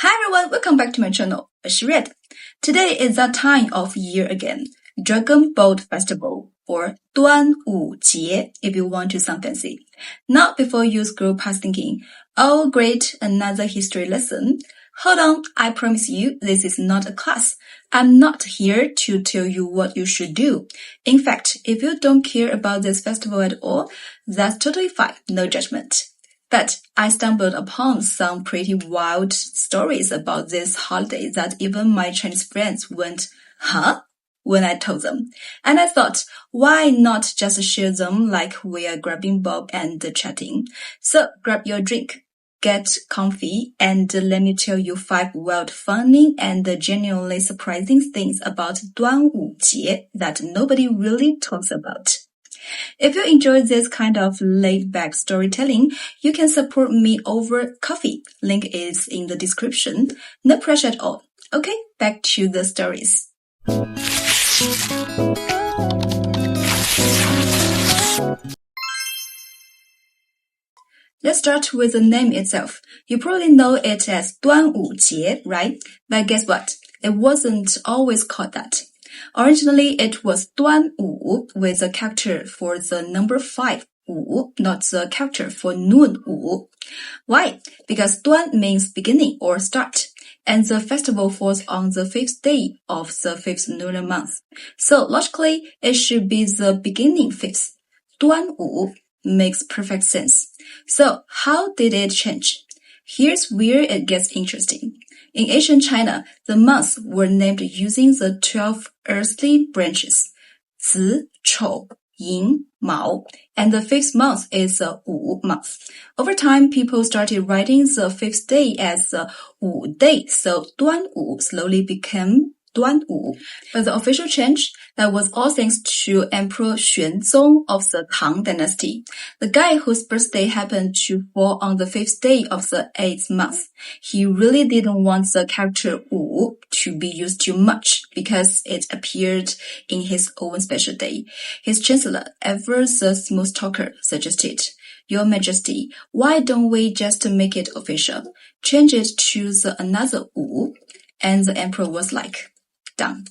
Hi everyone, welcome back to my channel. It's Red. Today is that time of year again, Dragon Boat Festival, or Duānwǔ Jié if you want to sound fancy. Not before you scroll past thinking, oh great, another history lesson. Hold on, I promise you this is not a class. I'm not here to tell you what you should do. In fact, if you don't care about this festival at all, that's totally fine, no judgment. But I stumbled upon some pretty wild stories about this holiday that even my Chinese friends went, huh? When I told them. And I thought, why not just share them like we are grabbing Bob and chatting? So grab your drink, get comfy, and let me tell you 5 wild, funny, and genuinely surprising things about Duānwǔ Jié that nobody really talks about. If you enjoy this kind of laid-back storytelling, you can support me over coffee. Link is in the description. No pressure at all. Okay, back to the stories. Let's start with the name itself. You probably know it as Duānwǔ Jié, right? But guess what? It wasn't always called that. Originally, it was Duānwǔ with a character for the number 5, Wu, not the character for noon, Wu. Why? Because Duan means beginning or start, and the festival falls on the 5th day of the 5th lunar month. So logically, it should be the beginning 5th. Duānwǔ makes perfect sense. So how did it change? Here's where it gets interesting. In ancient China, the months were named using the 12 earthly branches, Zi, Chou, Yin, Mao, and the 5th month is the Wu month. Over time, people started writing the 5th day as the Wu day, so Duānwǔ slowly became Duānwǔ. But the official change, that was all thanks to Emperor Xuanzong of the Tang Dynasty, the guy whose birthday happened to fall on the 5th day of the 8th month. He really didn't want the character Wu to be used too much because it appeared in his own special day. His chancellor, ever the smooth talker, suggested, Your Majesty, why don't we just make it official? Change it to the another Wu. And the emperor was like, done.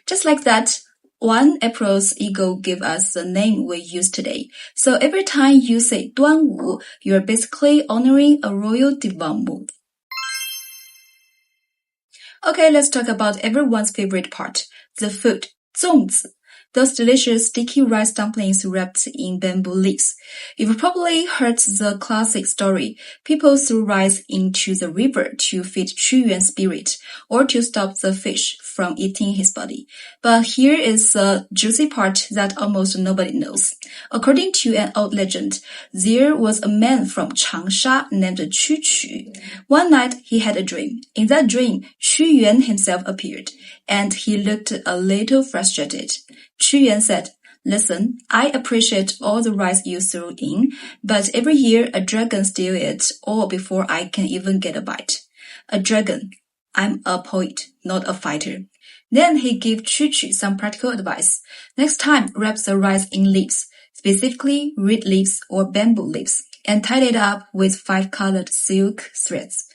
Just like that, 1 April's ego gave us the name we use today. So every time you say Duānwǔ, you're basically honoring a royal divine move. Okay, let's talk about everyone's favorite part, the food, Zòngzi. Those delicious sticky rice dumplings wrapped in bamboo leaves. You've probably heard the classic story. People threw rice into the river to feed Qu Yuan's spirit or to stop the fish from eating his body. But here is the juicy part that almost nobody knows. According to an old legend, there was a man from Changsha named Qu. One night he had a dream. In that dream, Qu Yuan himself appeared, and he looked a little frustrated. Qu Yuan said, Listen, I appreciate all the rice you threw in, but every year a dragon steals it all before I can even get a bite. A dragon. I'm a poet, not a fighter. Then he gave Qu some practical advice. Next time, wrap the rice in leaves, specifically reed leaves or bamboo leaves, and tie it up with 5-colored silk threads.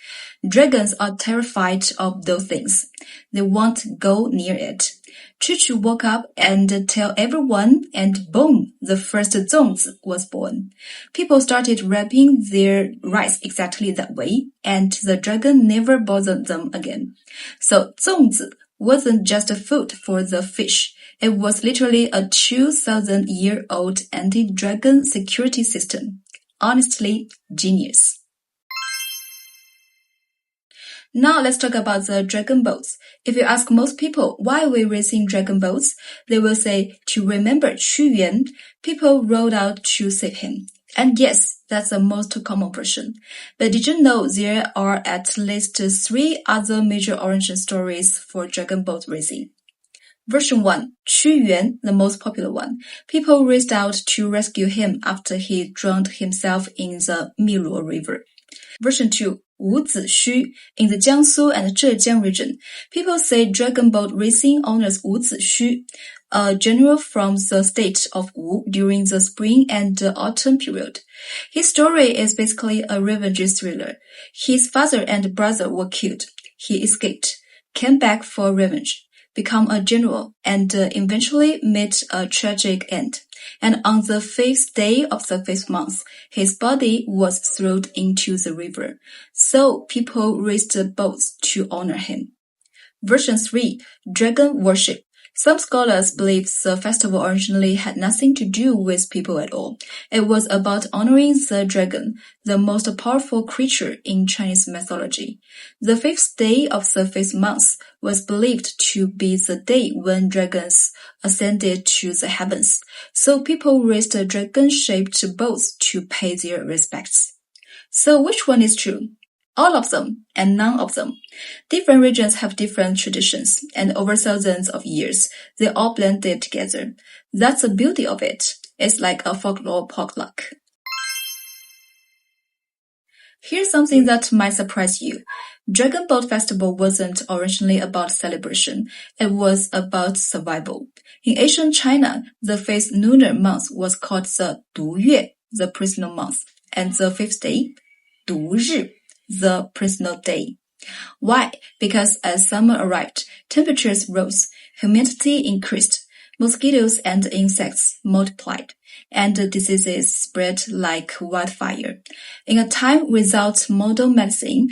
Dragons are terrified of those things. They won't go near it. Qu woke up and tell everyone, and boom, the first Zòngzi was born. People started wrapping their rice exactly that way, and the dragon never bothered them again. So Zòngzi wasn't just food for the fish. It was literally a 2,000-year-old anti-dragon security system. Honestly, genius. Now let's talk about the dragon boats. If you ask most people why we're racing dragon boats, they will say to remember Qu Yuan, people rowed out to save him. And yes, that's the most common version. But did you know there are at least 3 other major origin stories for dragon boat racing? Version 1, Qu Yuan, the most popular one. People raced out to rescue him after he drowned himself in the Miluo River. Version 2, Wuzi Xu, in the Jiangsu and Zhejiang region. People say dragon boat racing honors Wuzi Xu, a general from the state of Wu during the spring and autumn period. His story is basically a revenge thriller. His father and brother were killed. He escaped, came back for revenge, became a general, and eventually met a tragic end. And on the 5th day of the 5th month, his body was thrown into the river. So people raised boats to honor him. Version 3. Dragon Worship. Some scholars believe the festival originally had nothing to do with people at all. It was about honoring the dragon, the most powerful creature in Chinese mythology. The 5th day of the 5th month was believed to be the day when dragons ascended to the heavens, so people raised dragon-shaped boats to pay their respects. So which one is true? All of them and none of them. Different regions have different traditions, and over thousands of years, they all blended together. That's the beauty of it. It's like a folklore potluck. Here's something that might surprise you. Dragon Boat Festival wasn't originally about celebration. It was about survival. In ancient China, the 5th lunar month was called the Duānwǔ, the prisoner month, and the 5th day, Duzhi, the prisoner day. Why? Because as summer arrived, temperatures rose, humidity increased, mosquitoes and insects multiplied, and diseases spread like wildfire. In a time without modern medicine,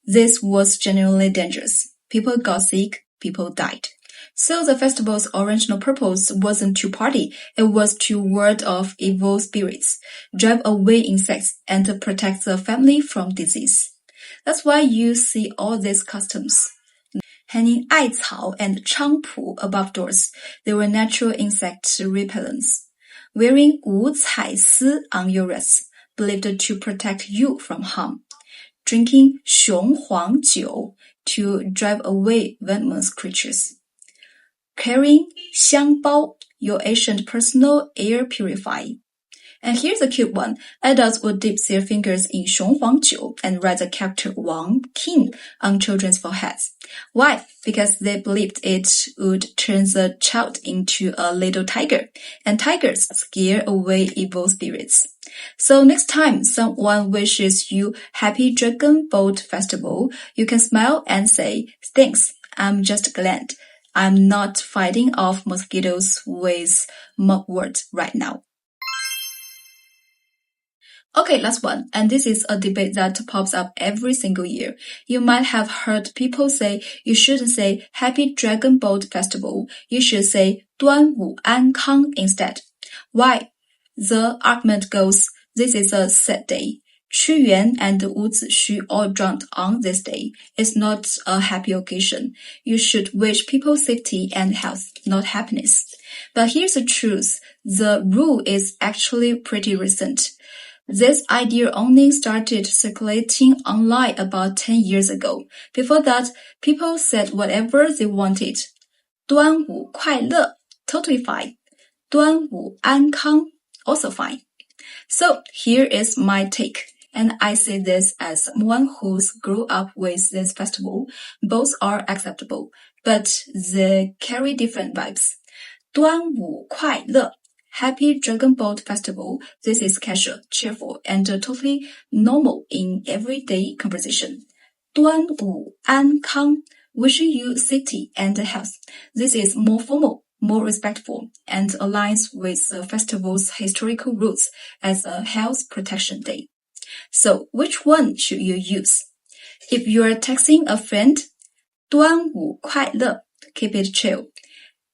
this was genuinely dangerous. People got sick, people died. So the festival's original purpose wasn't to party, it was to ward off evil spirits, drive away insects, and protect the family from disease. That's why you see all these customs. Hanging 艾草 and 菖蒲 above doors, they were natural insect repellents. Wearing 五彩丝 on your wrists, believed to protect you from harm. Drinking 雄黄酒 to drive away venomous creatures. Carrying 香包, your ancient personal air purifier. And here's a cute one. Adults would dip their fingers in 雄黄酒 and write the character Wang, king, on children's foreheads. Why? Because they believed it would turn the child into a little tiger, and tigers scare away evil spirits. So next time someone wishes you Happy Dragon Boat Festival, you can smile and say, thanks, I'm just glad. I'm not fighting off mosquitoes with mugwort right now. Okay, last one. And this is a debate that pops up every single year. You might have heard people say you shouldn't say Happy Dragon Boat Festival. You should say 端午安康 instead. Why? The argument goes, this is a sad day. Qu Yuan and Wu Zixu all drowned on this day. It's not a happy occasion. You should wish people safety and health, not happiness. But here's the truth. The rule is actually pretty recent. This idea only started circulating online about 10 years ago. Before that, people said whatever they wanted. 端午快乐, totally fine. 端午安康, also fine. So here is my take. And I say this as someone who's grew up with this festival. Both are acceptable, but they carry different vibes. 端午快乐. Happy Dragon Boat Festival. This is casual, cheerful, and totally normal in everyday conversation. 端午安康. Wishing you safety and health. This is more formal, more respectful, and aligns with the festival's historical roots as a health protection day. So, which one should you use? If you're texting a friend, 端午快乐, keep it chill.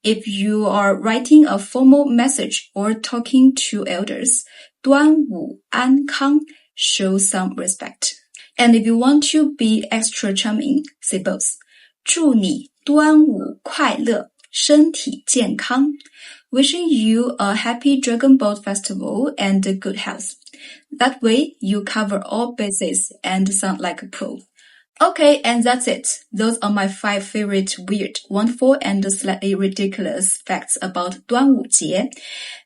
If you are writing a formal message or talking to elders, 端午安康, show some respect. And if you want to be extra charming, say both. 祝你端午快乐, 身体健康. Wishing you a happy Dragon Boat Festival and good health. That way, you cover all bases and sound like a pro. Okay, and that's it. Those are my 5 favorite weird, wonderful, and slightly ridiculous facts about Duānwǔ Jié.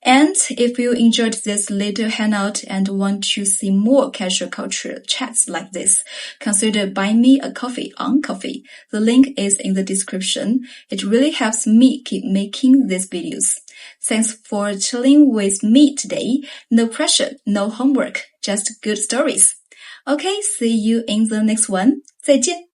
And if you enjoyed this little hangout and want to see more casual culture chats like this, consider buying me a coffee on Ko-fi. The link is in the description. It really helps me keep making these videos. Thanks for chilling with me today. No pressure, no homework, just good stories. Okay, see you in the next one. 再见。